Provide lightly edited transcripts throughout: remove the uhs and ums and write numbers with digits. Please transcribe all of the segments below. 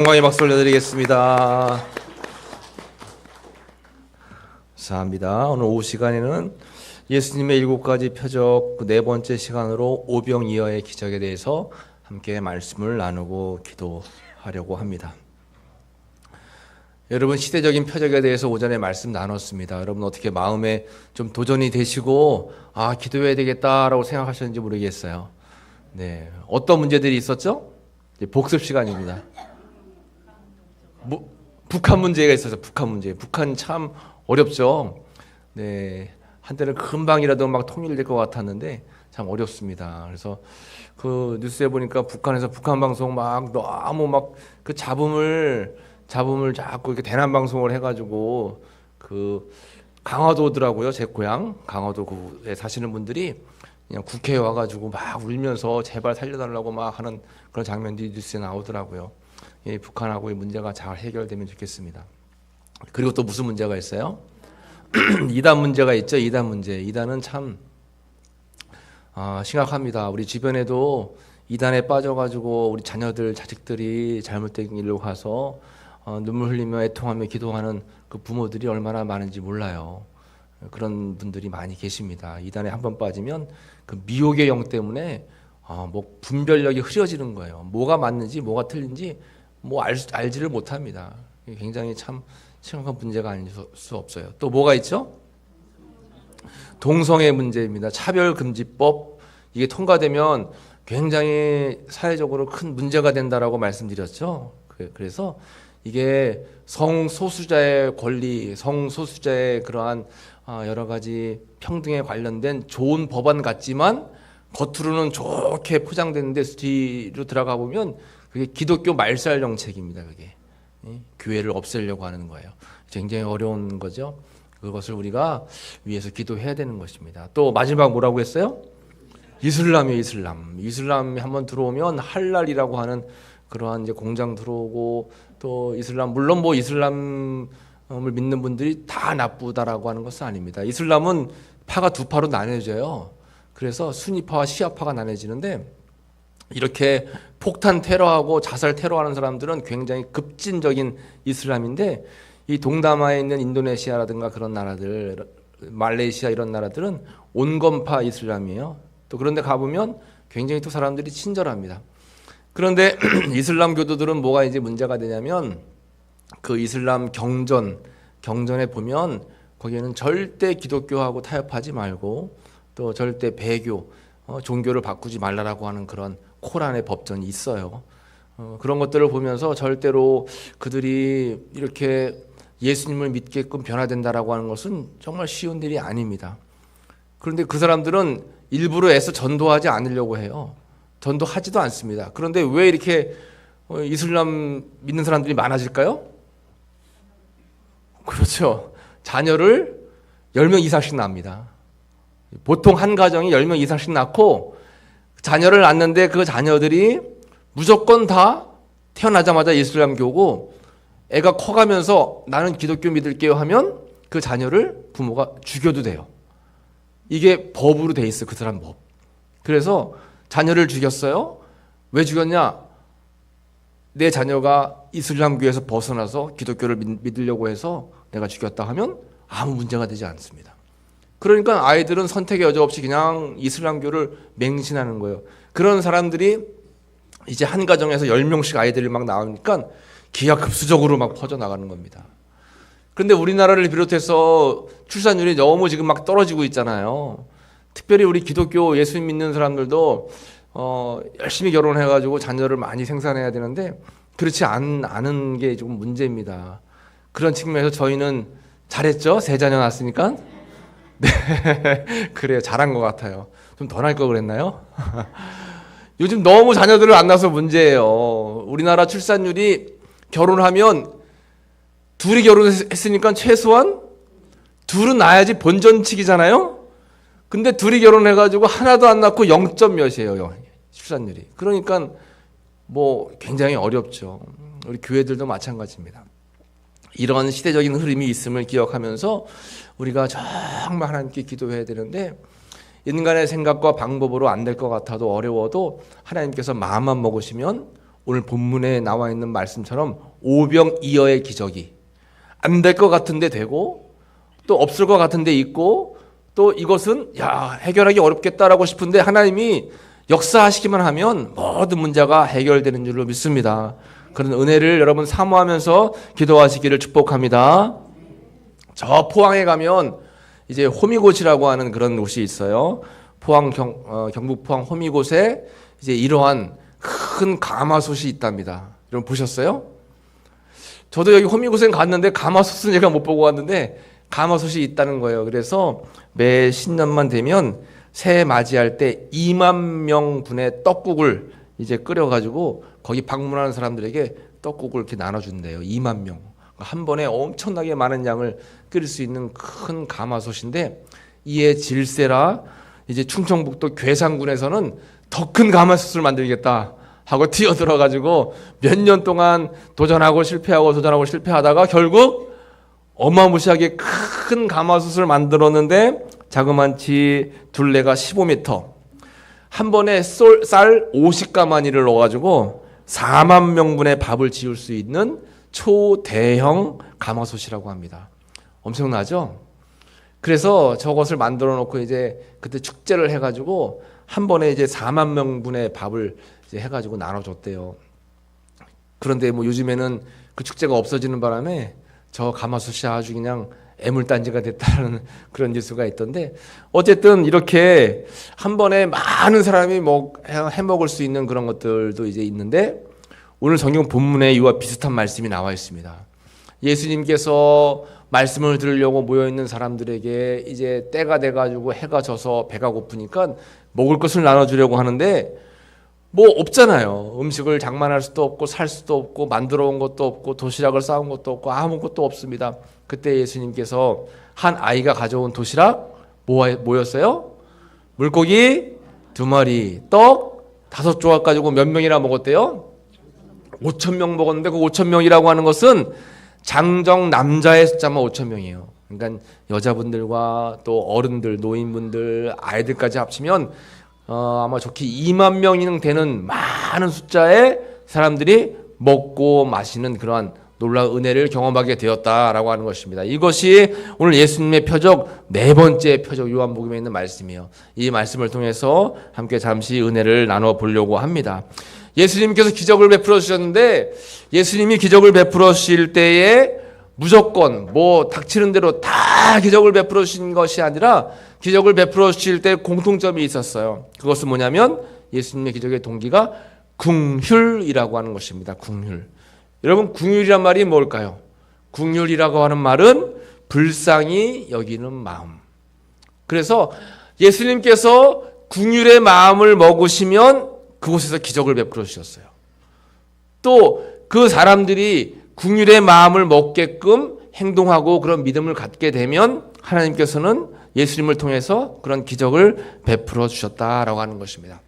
영광의 박수 올려드리겠습니다. 감사합니다. 오늘 오후 시간에는 예수님의 7가지 표적 네 번째 시간으로 오병이어의 기적에 대해서 함께 말씀을 나누고 기도하려고 합니다. 여러분, 시대적인 표적에 대해서 오전에 말씀 나눴습니다. 여러분 어떻게 마음에 좀 도전이 되시고 기도해야 되겠다라고 생각하셨는지 모르겠어요. 네, 어떤 문제들이 있었죠? 복습 시간입니다. 북한 문제가 있어서 북한 문제. 북한 참 어렵죠. 네, 한때는 금방이라도 막 통일될 것 같았는데 참 어렵습니다. 그래서 그 뉴스에 보니까 북한에서 북한 방송 막 너무 막 그 잡음을 자꾸 이렇게 대남 방송을 해가지고 그 강화도더라고요. 제 고향 강화도에 사시는 분들이 그냥 국회에 와가지고 막 울면서 제발 살려달라고 막 하는 그런 장면들이 뉴스에 나오더라고요. 이 북한하고의 문제가 잘 해결되면 좋겠습니다. 그리고 또 무슨 문제가 있어요? 이단 문제가 있죠. 이단 문제. 이단은 참 심각합니다. 우리 주변에도 이단에 빠져가지고 우리 자식들이 잘못된 길로 가서 눈물 흘리며 애통하며 기도하는 그 부모들이 얼마나 많은지 몰라요. 그런 분들이 많이 계십니다. 이단에 한번 빠지면 그 미혹의 영 때문에 뭐 분별력이 흐려지는 거예요. 뭐가 맞는지 뭐가 틀린지 뭐 알지를 못합니다. 굉장히 참 심각한 문제가 아닐 수 없어요. 또 뭐가 있죠? 동성애 문제입니다. 차별금지법 이게 통과되면 굉장히 사회적으로 큰 문제가 된다라고 말씀드렸죠. 그래서 이게 성소수자의 권리, 성소수자의 그러한 여러 가지 평등에 관련된 좋은 법안 같지만 겉으로는 좋게 포장되는데 뒤로 들어가 보면 그게 기독교 말살 정책입니다. 그게 교회를 없애려고 하는 거예요. 굉장히 어려운 거죠. 그것을 우리가 위해서 기도해야 되는 것입니다. 또 마지막 뭐라고 했어요? 이슬람이에요. 이슬람이 한번 들어오면 할랄이라고 하는 그러한 이제 공장 들어오고 또 이슬람 물론 뭐 이슬람을 믿는 분들이 다 나쁘다라고 하는 것은 아닙니다. 이슬람은 파가 두 파로 나눠져요. 그래서 순위파와 시아파가 나눠지는데 이렇게 폭탄 테러하고 자살 테러하는 사람들은 굉장히 급진적인 이슬람인데 이 동남아에 있는 인도네시아라든가 그런 나라들, 말레이시아 이런 나라들은 온건파 이슬람이에요. 또 그런데 가보면 굉장히 또 사람들이 친절합니다. 그런데 이슬람 교도들은 뭐가 이제 문제가 되냐면 그 이슬람 경전에 보면 거기에는 절대 기독교하고 타협하지 말고 또 절대 배교, 종교를 바꾸지 말라라고 하는 그런 코란의 법전이 있어요. 그런 것들을 보면서 절대로 그들이 이렇게 예수님을 믿게끔 변화된다라고 하는 것은 정말 쉬운 일이 아닙니다. 그런데 그 사람들은 일부러 애써 전도하지 않으려고 해요. 전도하지도 않습니다. 그런데 왜 이렇게 이슬람 믿는 사람들이 많아질까요? 그렇죠. 자녀를 10명 이상씩 낳습니다. 보통 한 가정이 10명 이상씩 낳고 자녀를 낳는데 그 자녀들이 무조건 다 태어나자마자 이슬람교고 애가 커가면서 나는 기독교 믿을게요 하면 그 자녀를 부모가 죽여도 돼요. 이게 법으로 돼 있어요. 그 사람 법. 그래서 자녀를 죽였어요. 왜 죽였냐? 내 자녀가 이슬람교에서 벗어나서 기독교를 믿으려고 해서 내가 죽였다 하면 아무 문제가 되지 않습니다. 그러니까 아이들은 선택의 여지 없이 그냥 이슬람교를 맹신하는 거예요. 그런 사람들이 이제 한 가정에서 10명씩 아이들이 막 나오니까 기하급수적으로 막 퍼져나가는 겁니다. 그런데 우리나라를 비롯해서 출산율이 너무 지금 막 떨어지고 있잖아요. 특별히 우리 기독교 예수 믿는 사람들도 열심히 결혼해가지고 자녀를 많이 생산해야 되는데 그렇지 않은 게 조금 문제입니다. 그런 측면에서 저희는 잘했죠? 세 자녀 낳았으니까. 네, 그래요. 잘한 것 같아요. 좀 더 날 걸 그랬나요? 요즘 너무 자녀들을 안 낳아서 문제예요. 우리나라 출산율이 결혼하면 둘이 결혼했으니까 최소한 둘은 낳아야지 본전치기잖아요. 근데 둘이 결혼해가지고 하나도 안 낳고 0점 몇이에요. 출산율이. 그러니까 뭐 굉장히 어렵죠. 우리 교회들도 마찬가지입니다. 이런 시대적인 흐름이 있음을 기억하면서 우리가 정말 하나님께 기도해야 되는데 인간의 생각과 방법으로 안 될 것 같아도 어려워도 하나님께서 마음만 먹으시면 오늘 본문에 나와 있는 말씀처럼 오병이어의 기적이 안 될 것 같은데 되고 또 없을 것 같은데 있고 또 이것은 해결하기 어렵겠다라고 싶은데 하나님이 역사하시기만 하면 모든 문제가 해결되는 줄로 믿습니다. 그런 은혜를 여러분 사모하면서 기도하시기를 축복합니다. 저 포항에 가면 이제 호미곶이라고 하는 그런 곳이 있어요. 경북 포항 호미곶에 이제 이러한 큰 가마솥이 있답니다. 여러분 보셨어요? 저도 여기 호미곶에 갔는데 가마솥은 제가 못 보고 왔는데 가마솥이 있다는 거예요. 그래서 매 신년만 되면 새해 맞이할 때 2만 명분의 떡국을 이제 끓여가지고 거기 방문하는 사람들에게 떡국을 이렇게 나눠준대요. 2만 명. 한 번에 엄청나게 많은 양을 끓일 수 있는 큰 가마솥인데 이에 질세라 이제 충청북도 괴산군에서는 더 큰 가마솥을 만들겠다 하고 뛰어들어가지고 몇 년 동안 도전하고 실패하다가 결국 어마무시하게 큰 가마솥을 만들었는데 자그만치 둘레가 15m 한 번에 쌀 50가마니를 넣어가지고 4만 명분의 밥을 지을 수 있는 초대형 가마솥이라고 합니다. 엄청나죠? 그래서 저것을 만들어 놓고 이제 그때 축제를 해가지고 한 번에 이제 4만 명분의 밥을 이제 해가지고 나눠줬대요. 그런데 뭐 요즘에는 그 축제가 없어지는 바람에 저 가마솥이 아주 그냥 애물단지가 됐다는 그런 뉴스가 있던데 어쨌든 이렇게 한 번에 많은 사람이 해먹을 수 있는 그런 것들도 이제 있는데 오늘 성경 본문에 이와 비슷한 말씀이 나와 있습니다. 예수님께서 말씀을 들으려고 모여있는 사람들에게 이제 때가 돼가지고 해가 져서 배가 고프니까 먹을 것을 나눠주려고 하는데 뭐 없잖아요. 음식을 장만할 수도 없고 살 수도 없고 만들어 온 것도 없고 도시락을 싸온 것도 없고 아무것도 없습니다. 그때 예수님께서 한 아이가 가져온 도시락 뭐였어요? 물고기 2마리, 떡 5조각 가지고 몇 명이나 먹었대요? 5,000명 먹었는데 그 5,000명이라고 하는 것은 장정 남자의 숫자만 5,000명이에요. 그러니까 여자분들과 또 어른들, 노인분들, 아이들까지 합치면 아마 좋게 2만 명이 되는 많은 숫자의 사람들이 먹고 마시는 그러한 놀라운 은혜를 경험하게 되었다라고 하는 것입니다. 이것이 오늘 예수님의 표적 4번째 표적 요한복음에 있는 말씀이에요. 이 말씀을 통해서 함께 잠시 은혜를 나눠 보려고 합니다. 예수님께서 기적을 베풀어 주셨는데 예수님이 기적을 베풀어 주실 때에 무조건 닥치는 대로 다 기적을 베풀어 주신 것이 아니라 기적을 베풀어 주실 때 공통점이 있었어요. 그것은 뭐냐면 예수님의 기적의 동기가 긍휼이라고 하는 것입니다. 긍휼. 여러분 긍휼이란 말이 뭘까요? 긍휼이라고 하는 말은 불쌍히 여기는 마음. 그래서 예수님께서 긍휼의 마음을 먹으시면 그곳에서 기적을 베풀어 주셨어요. 또 그 사람들이 긍휼의 마음을 먹게끔 행동하고 그런 믿음을 갖게 되면 하나님께서는 예수님을 통해서 그런 기적을 베풀어 주셨다라고 하는 것입니다.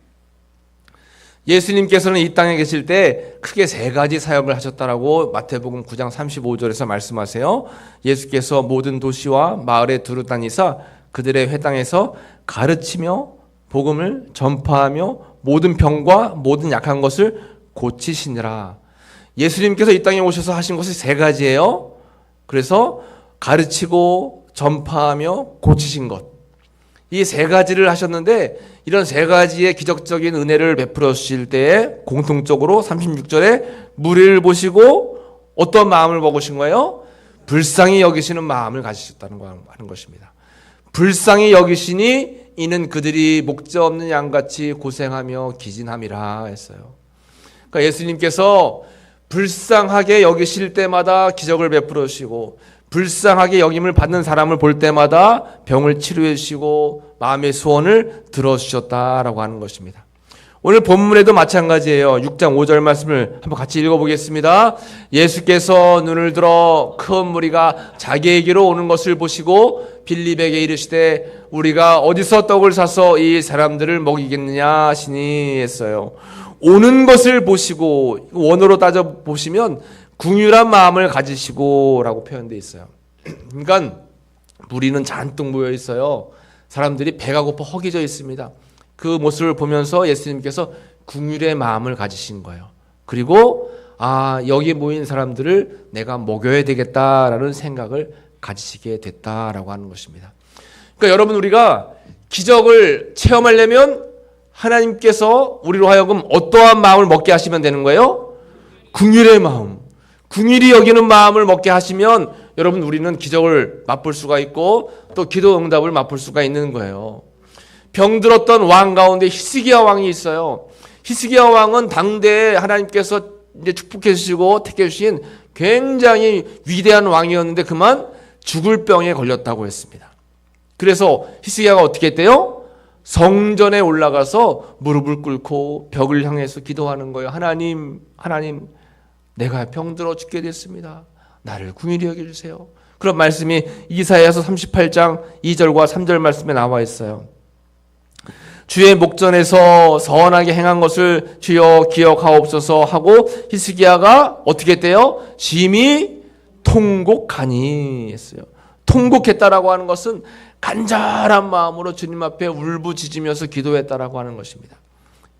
예수님께서는 이 땅에 계실 때 크게 3가지 사역을 하셨다라고 마태복음 9장 35절에서 말씀하세요. 예수께서 모든 도시와 마을에 두루 다니사 그들의 회당에서 가르치며 복음을 전파하며 모든 병과 모든 약한 것을 고치시니라. 예수님께서 이 땅에 오셔서 하신 것이 3가지예요. 그래서 가르치고 전파하며 고치신 것. 이 3가지를 하셨는데 이런 3가지의 기적적인 은혜를 베풀어 주실 때에 공통적으로 36절에 무리를 보시고 어떤 마음을 먹으신 거예요? 불쌍히 여기시는 마음을 가지셨다는 거 하는 것입니다. 불쌍히 여기시니 이는 그들이 목자 없는 양같이 고생하며 기진함이라 했어요. 그러니까 예수님께서 불쌍하게 여기실 때마다 기적을 베풀어 주시고 불쌍하게 여김을 받는 사람을 볼 때마다 병을 치료해 주시고 마음의 소원을 들어주셨다라고 하는 것입니다. 오늘 본문에도 마찬가지예요. 6장 5절 말씀을 한번 같이 읽어보겠습니다. 예수께서 눈을 들어 큰 무리가 자기에게로 오는 것을 보시고 빌립에게 이르시되 우리가 어디서 떡을 사서 이 사람들을 먹이겠느냐 하시니 했어요. 오는 것을 보시고 원어로 따져보시면 긍휼한 마음을 가지시고 라고 표현되어 있어요. 그러니까 무리는 잔뜩 모여 있어요. 사람들이 배가 고파 허기져 있습니다. 그 모습을 보면서 예수님께서 긍휼의 마음을 가지신 거예요. 그리고 여기 모인 사람들을 내가 먹여야 되겠다라는 생각을 가지시게 됐다라고 하는 것입니다. 그러니까 여러분, 우리가 기적을 체험하려면 하나님께서 우리로 하여금 어떠한 마음을 먹게 하시면 되는 거예요? 긍휼의 마음, 긍휼히 여기는 마음을 먹게 하시면 여러분, 우리는 기적을 맛볼 수가 있고 또 기도 응답을 맛볼 수가 있는 거예요. 병들었던 왕 가운데 히스기야 왕이 있어요. 히스기야 왕은 당대에 하나님께서 이제 축복해 주시고 택해 주신 굉장히 위대한 왕이었는데 그만 죽을 병에 걸렸다고 했습니다. 그래서 히스기야가 어떻게 했대요? 성전에 올라가서 무릎을 꿇고 벽을 향해서 기도하는 거예요. 하나님, 내가 병들어 죽게 됐습니다. 나를 긍휼히 여겨주세요. 그런 말씀이 이사야서 38장 2절과 3절 말씀에 나와 있어요. 주의 목전에서 선하게 행한 것을 주여 기억하옵소서 하고 히스기야가 어떻게 했대요? 심히 통곡하니 했어요. 통곡했다라고 하는 것은 간절한 마음으로 주님 앞에 울부짖으면서 기도했다라고 하는 것입니다.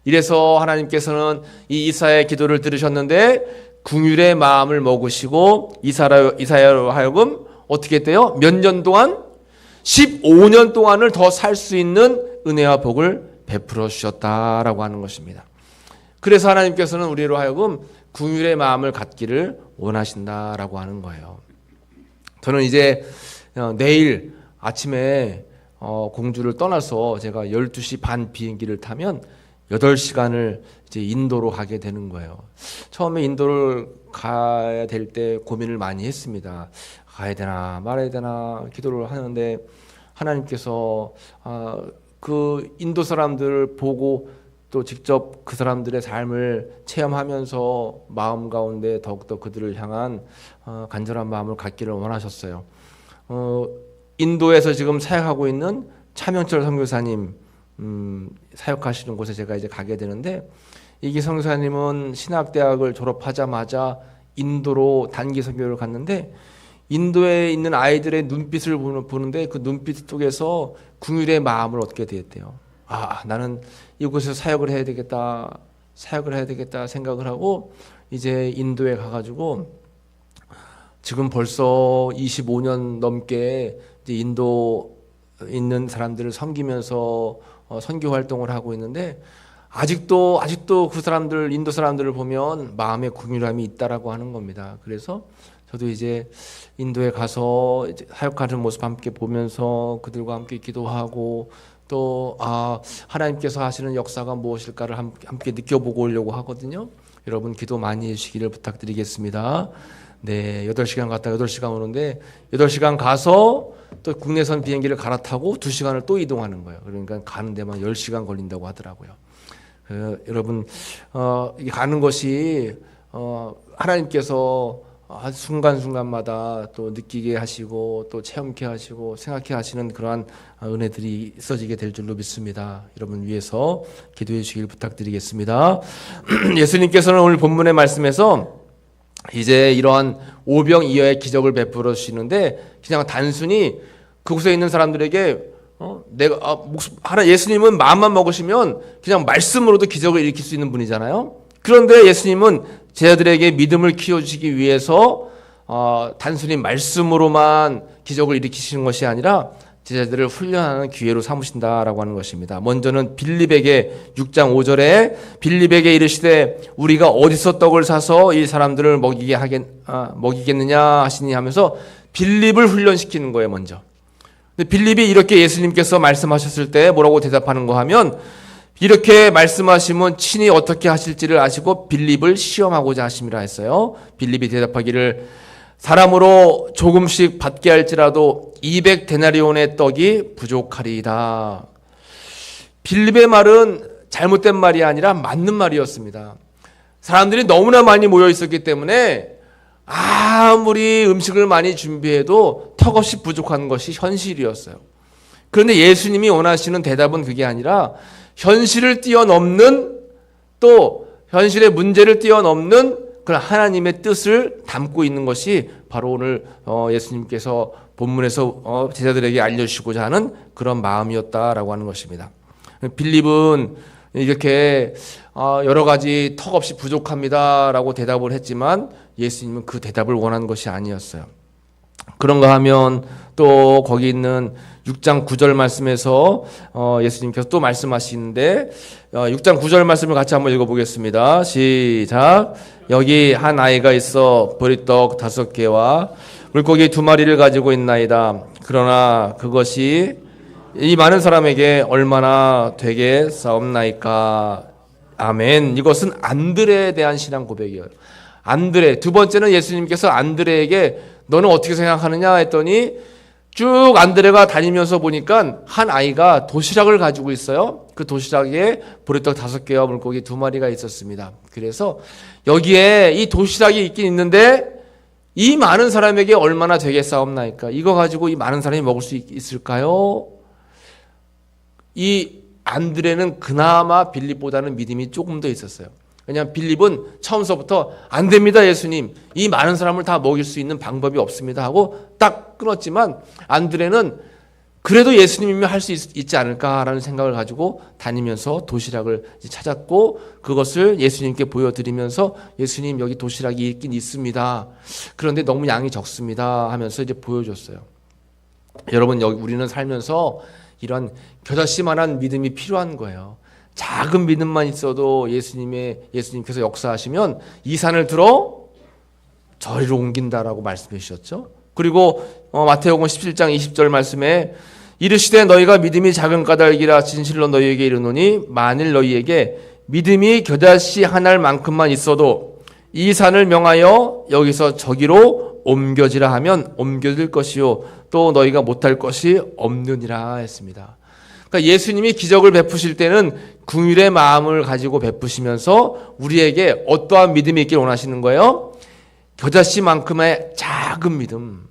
이래서 하나님께서는 이 이사야의 기도를 들으셨는데 긍휼의 마음을 먹으시고 이사야로 하여금 어떻게 했대요? 몇 년 동안? 15년 동안을 더 살 수 있는 은혜와 복을 베풀어 주셨다라고 하는 것입니다. 그래서 하나님께서는 우리로 하여금 긍휼의 마음을 갖기를 원하신다라고 하는 거예요. 저는 이제 내일 아침에 공주를 떠나서 제가 12시 반 비행기를 타면 8시간을 이제 인도로 가게 되는 거예요. 처음에 인도를 가야 될 때 고민을 많이 했습니다. 가야 되나 말아야 되나 기도를 하는데 하나님께서 그 인도 사람들을 보고 또 직접 그 사람들의 삶을 체험하면서 마음 가운데 더욱더 그들을 향한 간절한 마음을 갖기를 원하셨어요. 인도에서 지금 사역하고 있는 차명철 선교사님 사역하시는 곳에 제가 이제 가게 되는데, 이기 선교사님은 신학대학을 졸업하자마자 인도로 단기 선교를 갔는데 인도에 있는 아이들의 눈빛을 보는데 그 눈빛 속에서 긍휼의 마음을 얻게 되었대요. 나는 이곳에서 사역을 해야 되겠다 생각을 하고 이제 인도에 가가지고 지금 벌써 25년 넘게 이제 인도 있는 사람들을 섬기면서 선교 활동을 하고 있는데 아직도 그 사람들, 인도 사람들을 보면 마음에 긍휼함이 있다라고 하는 겁니다. 그래서 저도 이제 인도에 가서 이제 사역하는 모습 함께 보면서 그들과 함께 기도하고 또 하나님께서 하시는 역사가 무엇일까를 함께 느껴보고 오려고 하거든요. 여러분 기도 많이 해주시기를 부탁드리겠습니다. 네, 8시간 갔다 8시간 오는데 8시간 가서 또 국내선 비행기를 갈아타고 2시간을 또 이동하는 거예요. 그러니까 가는 데만 10시간 걸린다고 하더라고요. 여러분 이게 가는 것이 하나님께서 순간순간마다 또 느끼게 하시고 또 체험케 하시고 생각케 하시는 그러한 은혜들이 있어지게 될 줄로 믿습니다. 여러분 위해서 기도해 주시길 부탁드리겠습니다. 예수님께서는 오늘 본문의 말씀에서 이제 이러한 오병이어의 기적을 베풀어 주시는데 그냥 단순히 그곳에 있는 사람들에게 예수님은 마음만 먹으시면 그냥 말씀으로도 기적을 일으킬 수 있는 분이잖아요. 그런데 예수님은 제자들에게 믿음을 키워주시기 위해서 단순히 말씀으로만 기적을 일으키시는 것이 아니라 제자들을 훈련하는 기회로 삼으신다라고 하는 것입니다. 먼저는 빌립에게 6장 5절에 빌립에게 이르시되 우리가 어디서 떡을 사서 이 사람들을 먹이겠느냐 하시니 하면서 빌립을 훈련시키는 거예요. 먼저. 근데 빌립이 이렇게 예수님께서 말씀하셨을 때 뭐라고 대답하는 거 하면 이렇게 말씀하시면 친히 어떻게 하실지를 아시고 빌립을 시험하고자 하심이라 했어요. 빌립이 대답하기를 사람으로 조금씩 받게 할지라도 200데나리온의 떡이 부족하리이다. 빌립의 말은 잘못된 말이 아니라 맞는 말이었습니다. 사람들이 너무나 많이 모여 있었기 때문에 아무리 음식을 많이 준비해도 턱없이 부족한 것이 현실이었어요. 그런데 예수님이 원하시는 대답은 그게 아니라 현실을 뛰어넘는 또 현실의 문제를 뛰어넘는 그런 하나님의 뜻을 담고 있는 것이 바로 오늘 예수님께서 본문에서 제자들에게 알려주시고자 하는 그런 마음이었다라고 하는 것입니다. 빌립은 이렇게 여러 가지 턱없이 부족합니다라고 대답을 했지만 예수님은 그 대답을 원하는 것이 아니었어요. 그런가 하면 또 거기 있는 6장 9절 말씀에서 예수님께서 또 말씀하시는데 6장 9절 말씀을 같이 한번 읽어보겠습니다. 시작. 여기 한 아이가 있어 보리떡 5개와 물고기 2마리를 가지고 있나이다. 그러나 그것이 이 많은 사람에게 얼마나 되겠사옵나이까. 아멘. 이것은 안드레에 대한 신앙 고백이에요. 안드레. 두 번째는 예수님께서 안드레에게 너는 어떻게 생각하느냐 했더니 쭉 안드레가 다니면서 보니까 한 아이가 도시락을 가지고 있어요. 그 도시락에 보리떡 5개와 물고기 2마리가 있었습니다. 그래서 여기에 이 도시락이 있긴 있는데 이 많은 사람에게 얼마나 되겠사옵나이까. 이거 가지고 이 많은 사람이 먹을 수 있을까요? 이 안드레는 그나마 빌립보다는 믿음이 조금 더 있었어요. 왜냐하면 빌립은 처음서부터 안 됩니다 예수님, 이 많은 사람을 다 먹일 수 있는 방법이 없습니다 하고 딱 끊었지만 안드레는 그래도 예수님이면 할 수 있지 않을까라는 생각을 가지고 다니면서 도시락을 찾았고 그것을 예수님께 보여드리면서 예수님 여기 도시락이 있긴 있습니다. 그런데 너무 양이 적습니다 하면서 이제 보여줬어요. 여러분 여기 우리는 살면서 이런 겨자씨만한 믿음이 필요한 거예요. 작은 믿음만 있어도 예수님께서 역사하시면 이 산을 들어 저리로 옮긴다라고 말씀해 주셨죠. 그리고 마태복음 17장 20절 말씀에 이르시되 너희가 믿음이 작은 까닭이라 진실로 너희에게 이르노니 만일 너희에게 믿음이 겨자씨 한 알만큼만 있어도 이 산을 명하여 여기서 저기로 옮겨지라 하면 옮겨질 것이요 또 너희가 못할 것이 없느니라 했습니다. 그러니까 예수님이 기적을 베푸실 때는 긍휼의 마음을 가지고 베푸시면서 우리에게 어떠한 믿음이 있길 원하시는 거예요? 겨자씨만큼의 작은 믿음,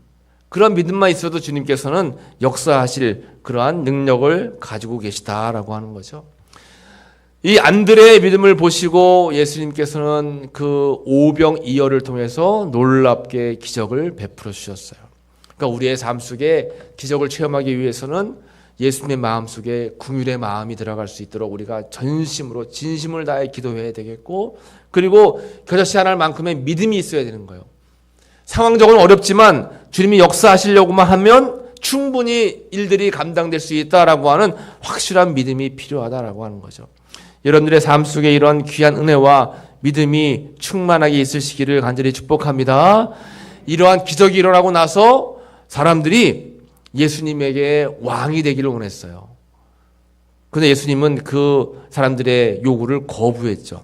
그런 믿음만 있어도 주님께서는 역사하실 그러한 능력을 가지고 계시다라고 하는 거죠. 이 안드레의 믿음을 보시고 예수님께서는 그 오병이어를 통해서 놀랍게 기적을 베풀어 주셨어요. 그러니까 우리의 삶 속에 기적을 체험하기 위해서는 예수님의 마음속에 긍휼의 마음이 들어갈 수 있도록 우리가 전심으로 진심을 다해 기도해야 되겠고, 그리고 겨자씨 하나만큼의 믿음이 있어야 되는 거예요. 상황적으로 어렵지만 주님이 역사하시려고만 하면 충분히 일들이 감당될 수 있다라고 하는 확실한 믿음이 필요하다라고 하는 거죠. 여러분들의 삶 속에 이런 귀한 은혜와 믿음이 충만하게 있으시기를 간절히 축복합니다. 이러한 기적이 일어나고 나서 사람들이 예수님에게 왕이 되기를 원했어요. 그런데 예수님은 그 사람들의 요구를 거부했죠.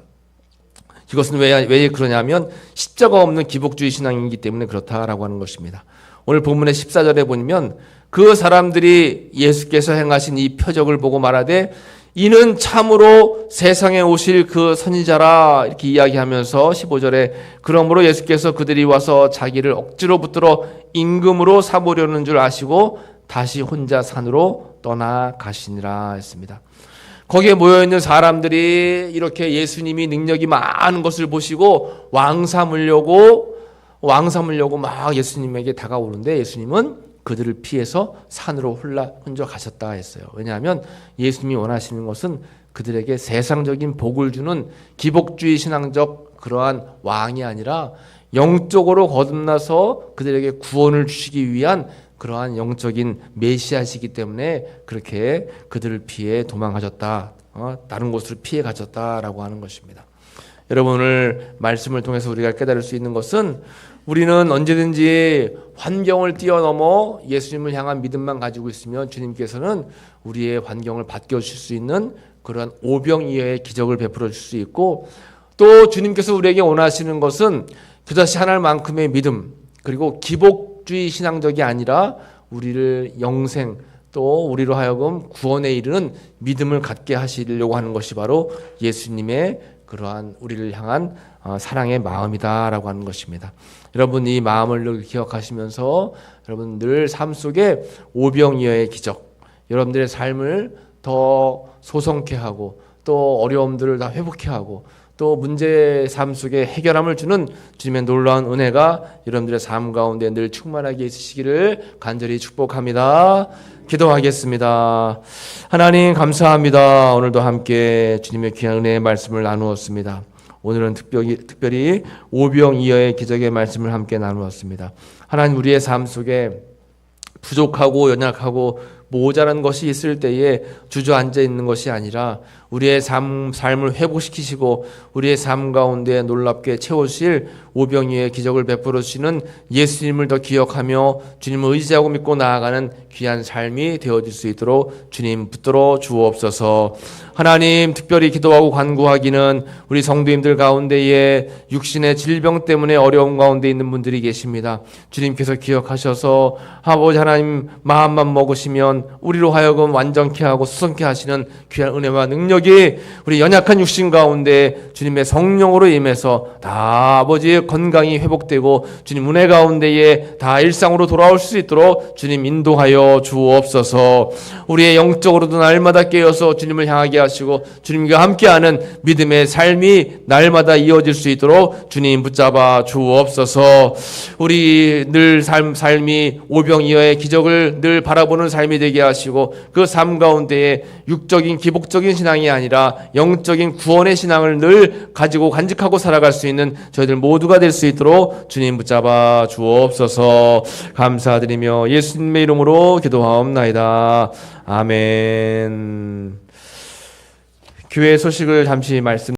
이것은 왜 그러냐면 십자가 없는 기복주의 신앙이기 때문에 그렇다라고 하는 것입니다. 오늘 본문의 14절에 보면 그 사람들이 예수께서 행하신 이 표적을 보고 말하되 이는 참으로 세상에 오실 그 선지자라 이렇게 이야기하면서 15절에 그러므로 예수께서 그들이 와서 자기를 억지로 붙들어 임금으로 삼으려는 줄 아시고 다시 혼자 산으로 떠나가시니라 했습니다. 거기에 모여있는 사람들이 이렇게 예수님이 능력이 많은 것을 보시고 왕 삼으려고 막 예수님에게 다가오는데 예수님은 그들을 피해서 산으로 혼자 가셨다 했어요. 왜냐하면 예수님이 원하시는 것은 그들에게 세상적인 복을 주는 기복주의 신앙적 그러한 왕이 아니라 영적으로 거듭나서 그들에게 구원을 주시기 위한 그러한 영적인 메시아시기 때문에 그렇게 그들을 피해 도망가셨다. 다른 곳으로 피해 가셨다라고 하는 것입니다. 여러분 오늘 말씀을 통해서 우리가 깨달을 수 있는 것은 우리는 언제든지 환경을 뛰어넘어 예수님을 향한 믿음만 가지고 있으면 주님께서는 우리의 환경을 바뀌어주실 수 있는 그런 오병이어의 기적을 베풀어 줄 수 있고, 또 주님께서 우리에게 원하시는 것은 겨자씨 하나만큼의 믿음, 그리고 기복주의 신앙적이 아니라 우리를 영생 또 우리로 하여금 구원에 이르는 믿음을 갖게 하시려고 하는 것이 바로 예수님의 그러한 우리를 향한 사랑의 마음이다라고 하는 것입니다. 여러분 이 마음을 늘 기억하시면서 여러분 늘 삶 속에 오병이어의 기적, 여러분들의 삶을 더 소성케 하고 또 어려움들을 다 회복케 하고 또 문제 삶 속에 해결함을 주는 주님의 놀라운 은혜가 여러분들의 삶 가운데 늘 충만하게 있으시기를 간절히 축복합니다. 기도하겠습니다. 하나님 감사합니다. 오늘도 함께 주님의 귀한 은혜의 말씀을 나누었습니다. 오늘은 특별히 오병이어의 기적의 말씀을 함께 나누었습니다. 하나님, 우리의 삶 속에 부족하고 연약하고 모자란 것이 있을 때에 주저앉아 있는 것이 아니라 우리의 삶을 회복시키시고 우리의 삶 가운데 놀랍게 채우실 오병이어의 기적을 베풀어 주시는 예수님을 더 기억하며 주님을 의지하고 믿고 나아가는 귀한 삶이 되어질 수 있도록 주님 붙들어 주옵소서. 하나님, 특별히 기도하고 간구하기는 우리 성도님들 가운데에 육신의 질병 때문에 어려움 가운데 있는 분들이 계십니다. 주님께서 기억하셔서 아버지 하나님 마음만 먹으시면 우리로 하여금 완전케 하고 수성케 하시는 귀한 은혜와 능력이 우리 연약한 육신 가운데 주님의 성령으로 임해서 다 아버지의 건강이 회복되고 주님 은혜 가운데에 다 일상으로 돌아올 수 있도록 주님 인도하여 주옵소서. 우리의 영적으로도 날마다 깨어서 주님을 향하게 하시고 주님과 함께하는 믿음의 삶이 날마다 이어질 수 있도록 주님 붙잡아 주옵소서. 우리 늘 삶이 오병이어의 기적을 늘 바라보는 삶이 되게 하시고 그 삶 가운데에 육적인 기복적인 신앙이 아니라 영적인 구원의 신앙을 늘 가지고 간직하고 살아갈 수 있는 저희들 모두가 될 수 있도록 주님 붙잡아 주옵소서. 감사드리며 예수님의 이름으로 기도하옵나이다. 아멘. 교회 소식을 잠시 말씀